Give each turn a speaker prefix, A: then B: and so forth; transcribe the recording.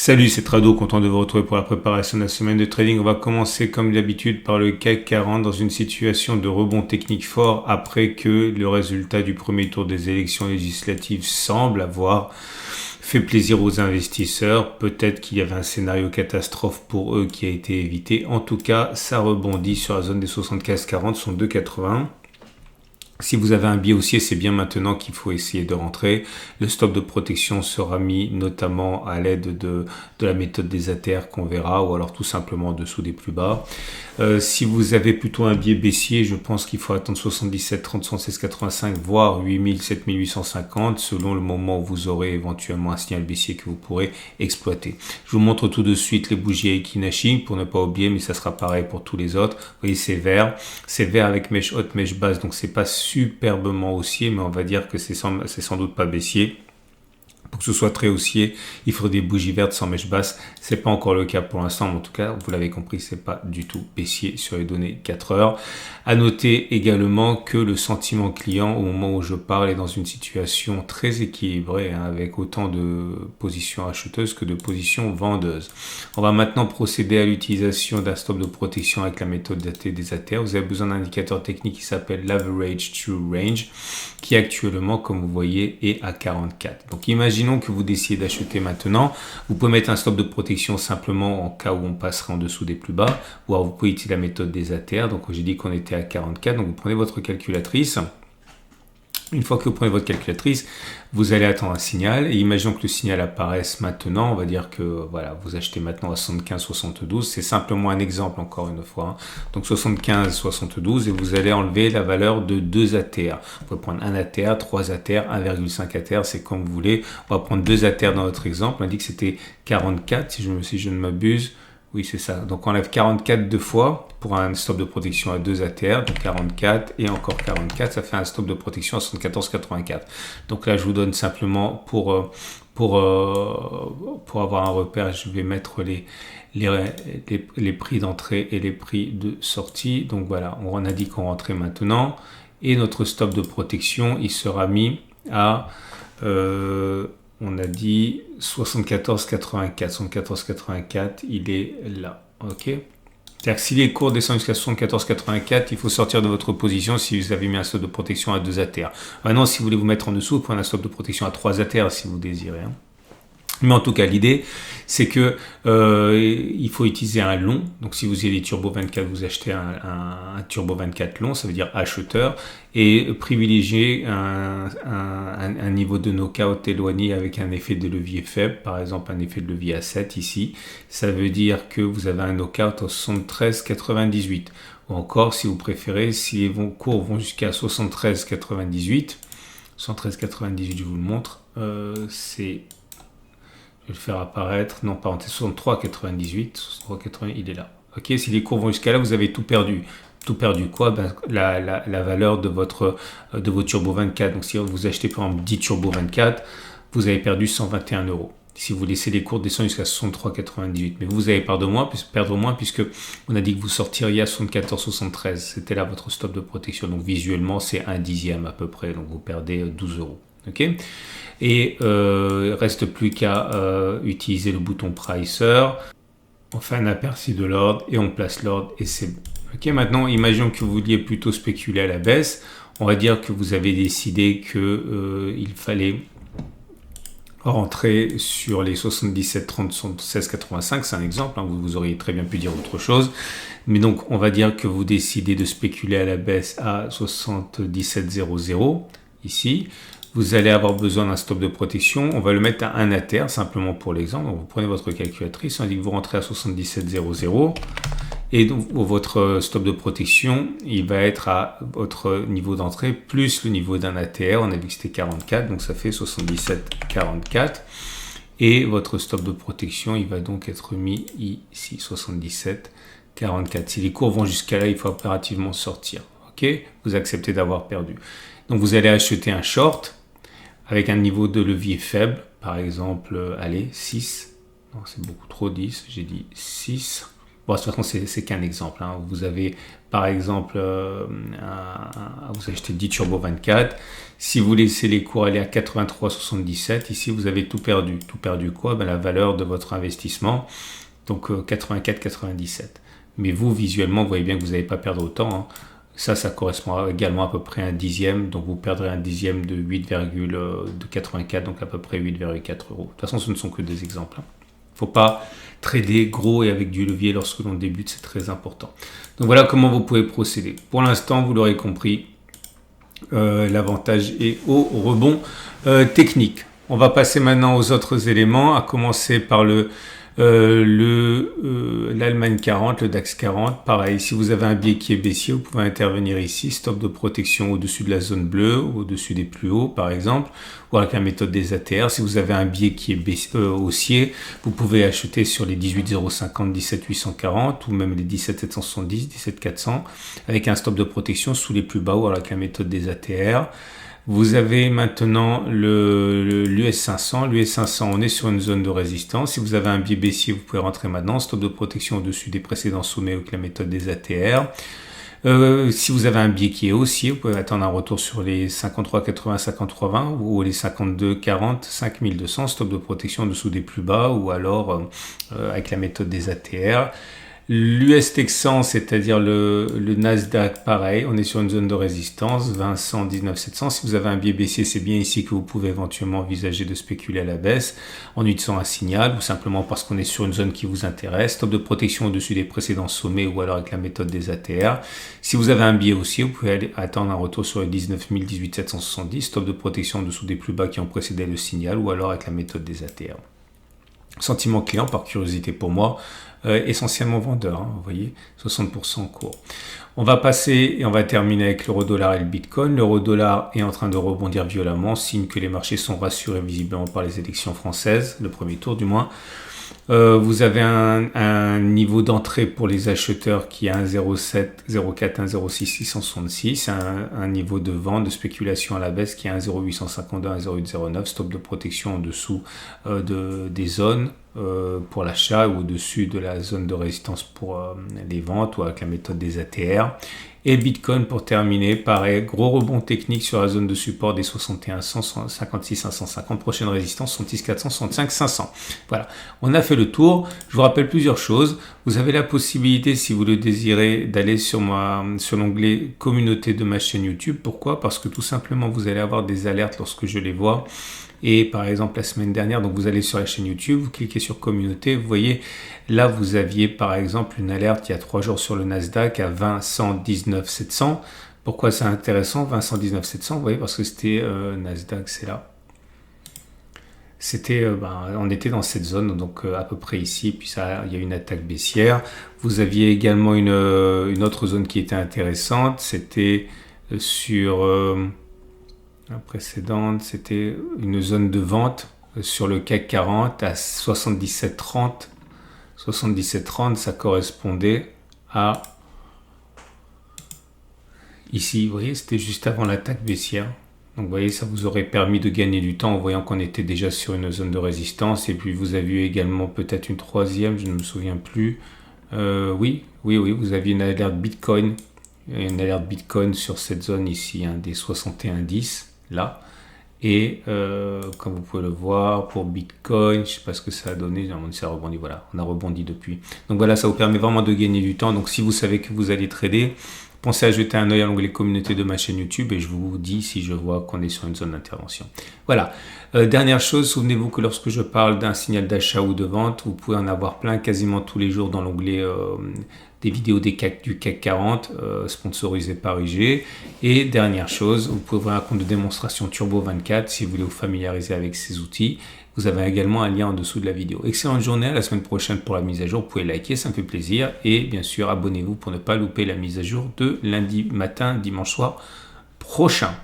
A: Salut, c'est Trado, content de vous retrouver pour la préparation de la semaine de trading. On va commencer comme d'habitude par le CAC 40 dans une situation de rebond technique fort après que le résultat du premier tour des élections législatives semble avoir fait plaisir aux investisseurs. Peut-être qu'il y avait un scénario catastrophe pour eux qui a été évité. En tout cas, ça rebondit sur la zone des 75-40, son 2,81. Si vous avez un biais haussier, c'est bien maintenant qu'il faut essayer de rentrer. Le stop de protection sera mis notamment à l'aide de la méthode des ATR qu'on verra, ou alors tout simplement en dessous des plus bas. Si vous avez plutôt un biais baissier, je pense qu'il faut attendre 77, 30, 116, 85, voire 8000, 7850, selon le moment où vous aurez éventuellement un signal baissier que vous pourrez exploiter. Je vous montre tout de suite les bougies Aiki pour ne pas oublier, mais ça sera pareil pour tous les autres. Vous voyez, c'est vert avec mèche haute, mèche basse, donc c'est pas superbement haussier, mais on va dire que c'est sans doute pas baissier. Pour que ce soit très haussier, il faut des bougies vertes sans mèche basse. C'est pas encore le cas pour l'instant, mais en tout cas, vous l'avez compris, c'est pas du tout baissier sur les données 4 heures. À noter également que le sentiment client, au moment où je parle, est dans une situation très équilibrée, avec autant de positions acheteuses que de positions vendeuses. On va maintenant procéder à l'utilisation d'un stop de protection avec la méthode des ATR. Vous avez besoin d'un indicateur technique qui s'appelle l'Average True Range, qui actuellement, comme vous voyez, est à 44. Donc imaginons que vous décidez d'acheter maintenant. Vous pouvez mettre un stop de protection simplement en cas où on passerait en dessous des plus bas, ou alors vous pouvez utiliser la méthode des ATR. Donc j'ai dit qu'on était à 44, donc vous prenez votre calculatrice. Une fois que vous prenez votre calculatrice, vous allez attendre un signal et imaginons que le signal apparaisse maintenant. On va dire que voilà, vous achetez maintenant à 75,72. C'est simplement un exemple encore une fois. Donc 75,72 et vous allez enlever la valeur de 2 ATR. Vous pouvez prendre un ATR, 3 ATR, 1,5 ATR, c'est comme vous voulez. On va prendre 2 ATR dans notre exemple. On a dit que c'était 44 si je ne m'abuse. Oui, c'est ça. Donc, on enlève 44 deux fois pour un stop de protection à 2 ATR. Donc, 44 et encore 44. Ça fait un stop de protection à 74,84. Donc là, je vous donne simplement pour avoir un repère, je vais mettre les prix d'entrée et les prix de sortie. Donc, voilà, on a dit qu'on rentrait maintenant. Et notre stop de protection, il sera mis à... on a dit 74,84. 74,84, il est là. Ok. C'est-à-dire que si les cours descendent jusqu'à 74,84, il faut sortir de votre position si vous avez mis un stop de protection à 2 ATR. Maintenant, si vous voulez vous mettre en dessous, vous prenez un stop de protection à 3 ATR si vous désirez. Mais en tout cas, l'idée, c'est que il faut utiliser un long. Donc, si vous avez des Turbo 24, vous achetez un Turbo 24 long, ça veut dire acheteur, et privilégier un niveau de knockout éloigné avec un effet de levier faible, par exemple un effet de levier à 7 ici. Ça veut dire que vous avez un knockout au 73,98. Ou encore, si vous préférez, si vos cours vont jusqu'à 73,98, 73,98, je vous le montre, c'est... Je vais le faire apparaître, non, parenthèse 63,98, 63,98, il est là. Ok, si les cours vont jusqu'à là, vous avez tout perdu. Tout perdu quoi? La valeur de vos Turbo 24. Donc si vous achetez par exemple 10 Turbo 24, vous avez perdu 121 €. Si vous laissez les cours descendre jusqu'à 63,98. Mais vous allez perdre moins puisque on a dit que vous sortiriez à 74,73. C'était là votre stop de protection. Donc visuellement, c'est un dixième à peu près. Donc vous perdez 12 €. Ok, et reste plus qu'à utiliser le bouton Pricer. On fait un aperçu de l'ordre et on place l'ordre et c'est bon. Ok, maintenant imaginons que vous vouliez plutôt spéculer à la baisse. On va dire que vous avez décidé que il fallait rentrer sur les 77, 30, 16, 85, c'est un exemple, vous auriez très bien pu dire autre chose, mais donc on va dire que vous décidez de spéculer à la baisse à 77,00 ici. Vous allez avoir besoin d'un stop de protection. On va le mettre à 1 ATR simplement pour l'exemple. Donc vous prenez votre calculatrice, on dit que vous rentrez à 77,00 et donc votre stop de protection, il va être à votre niveau d'entrée plus le niveau d'un ATR. On a vu que c'était 44, donc ça fait 77,44 et votre stop de protection, il va donc être mis ici 77,44. Si les cours vont jusqu'à là, il faut impérativement sortir. Ok, vous acceptez d'avoir perdu. Donc vous allez acheter un short avec un niveau de levier faible, par exemple, allez, 6, non c'est beaucoup trop 10, j'ai dit 6, Bon, de toute façon, c'est qu'un exemple. Hein. Vous avez, par exemple, vous achetez 10 Turbo 24. Si vous laissez les cours aller à 83,77, ici, vous avez tout perdu. Tout perdu quoi? La valeur de votre investissement. Donc, 84,97. Mais vous, visuellement, vous voyez bien que vous n'allez pas perdre autant. Hein. Ça correspond également à peu près à un dixième. Donc, vous perdrez un dixième de 8,84, donc à peu près 8,4 euros. De toute façon, ce ne sont que des exemples. Hein. Il ne faut pas trader gros et avec du levier lorsque l'on débute, c'est très important. Donc voilà comment vous pouvez procéder. Pour l'instant, vous l'aurez compris, l'avantage est au rebond technique. On va passer maintenant aux autres éléments, à commencer par l'Allemagne 40, le DAX 40. Pareil, si vous avez un biais qui est baissier, vous pouvez intervenir ici, stop de protection au-dessus de la zone bleue, au-dessus des plus hauts par exemple, ou avec la méthode des ATR. Si vous avez un biais qui est haussier, vous pouvez acheter sur les 18,050, 17,840 ou même les 17,770, 17,400 avec un stop de protection sous les plus bas ou avec la méthode des ATR. Vous avez maintenant l'US 500. L'US 500, on est sur une zone de résistance. Si vous avez un biais baissier, vous pouvez rentrer maintenant. Stop de protection au-dessus des précédents sommets avec la méthode des ATR. Si vous avez un biais qui est haussier, vous pouvez attendre un retour sur les 53,80, 53,20 ou les 52,40, 5200. Stop de protection en dessous des plus bas ou alors avec la méthode des ATR. L'US Texan, c'est-à-dire le Nasdaq, pareil, on est sur une zone de résistance, 20, 19, 700. Si vous avez un biais baissier, c'est bien ici que vous pouvez éventuellement envisager de spéculer à la baisse en utilisant un signal ou simplement parce qu'on est sur une zone qui vous intéresse. Stop de protection au-dessus des précédents sommets ou alors avec la méthode des ATR. Si vous avez un biais haussier, vous pouvez aller attendre un retour sur les 19 000, 18 770. Stop de protection en dessous des plus bas qui ont précédé le signal ou alors avec la méthode des ATR. Sentiment client, par curiosité pour moi, essentiellement vendeur, hein, vous voyez, 60% en cours. On va passer et on va terminer avec l'euro-dollar et le bitcoin. L'euro-dollar est en train de rebondir violemment, signe que les marchés sont rassurés visiblement par les élections françaises, le premier tour du moins. Vous avez un niveau d'entrée pour les acheteurs qui est 1,07, 0,4, 1,06, 666, un niveau de vente, de spéculation à la baisse qui est 1,0852, 1,0809, stop de protection en dessous des zones pour l'achat ou au-dessus de la zone de résistance pour les ventes ou avec la méthode des ATR. Et Bitcoin pour terminer, pareil, gros rebond technique sur la zone de support des 61 100, 56 550, prochaine résistance 66 400, 65 500. Voilà, on a fait le tour. Je vous rappelle plusieurs choses. Vous avez la possibilité, si vous le désirez, d'aller sur l'onglet communauté de ma chaîne YouTube. Pourquoi? Parce que tout simplement, vous allez avoir des alertes lorsque je les vois. Et par exemple, la semaine dernière, donc vous allez sur la chaîne YouTube, vous cliquez sur communauté, vous voyez, là vous aviez par exemple une alerte il y a 3 jours sur le Nasdaq à 20 119 700. Pourquoi c'est intéressant, 20 119 700? Vous voyez, parce que c'était Nasdaq, c'est là. C'était, on était dans cette zone, donc à peu près ici, puis ça, il y a une attaque baissière. Vous aviez également une autre zone qui était intéressante, c'était sur... la précédente, c'était une zone de vente sur le CAC 40 à 77,30. 77,30, ça correspondait à... Ici, vous voyez, c'était juste avant l'attaque baissière. Donc, vous voyez, ça vous aurait permis de gagner du temps en voyant qu'on était déjà sur une zone de résistance. Et puis, vous avez eu également peut-être une troisième, je ne me souviens plus. Oui, vous aviez une alerte Bitcoin. Une alerte Bitcoin sur cette zone ici, hein, des 61,10. Là, et comme vous pouvez le voir pour Bitcoin, je sais pas ce que ça a donné, ça a rebondi, voilà, on a rebondi depuis. Donc voilà, ça vous permet vraiment de gagner du temps. Donc si vous savez que vous allez trader, pensez à jeter un œil à l'onglet communauté de ma chaîne YouTube et je vous dis si je vois qu'on est sur une zone d'intervention. Voilà. Dernière chose, souvenez-vous que lorsque je parle d'un signal d'achat ou de vente, vous pouvez en avoir plein quasiment tous les jours dans l'onglet des vidéos du CAC 40 sponsorisées par IG. Et dernière chose, vous pouvez ouvrir un compte de démonstration Turbo 24 si vous voulez vous familiariser avec ces outils. Vous avez également un lien en dessous de la vidéo. Excellente journée, à la semaine prochaine pour la mise à jour. Vous pouvez liker, ça me fait plaisir. Et bien sûr, abonnez-vous pour ne pas louper la mise à jour de lundi matin, dimanche soir prochain.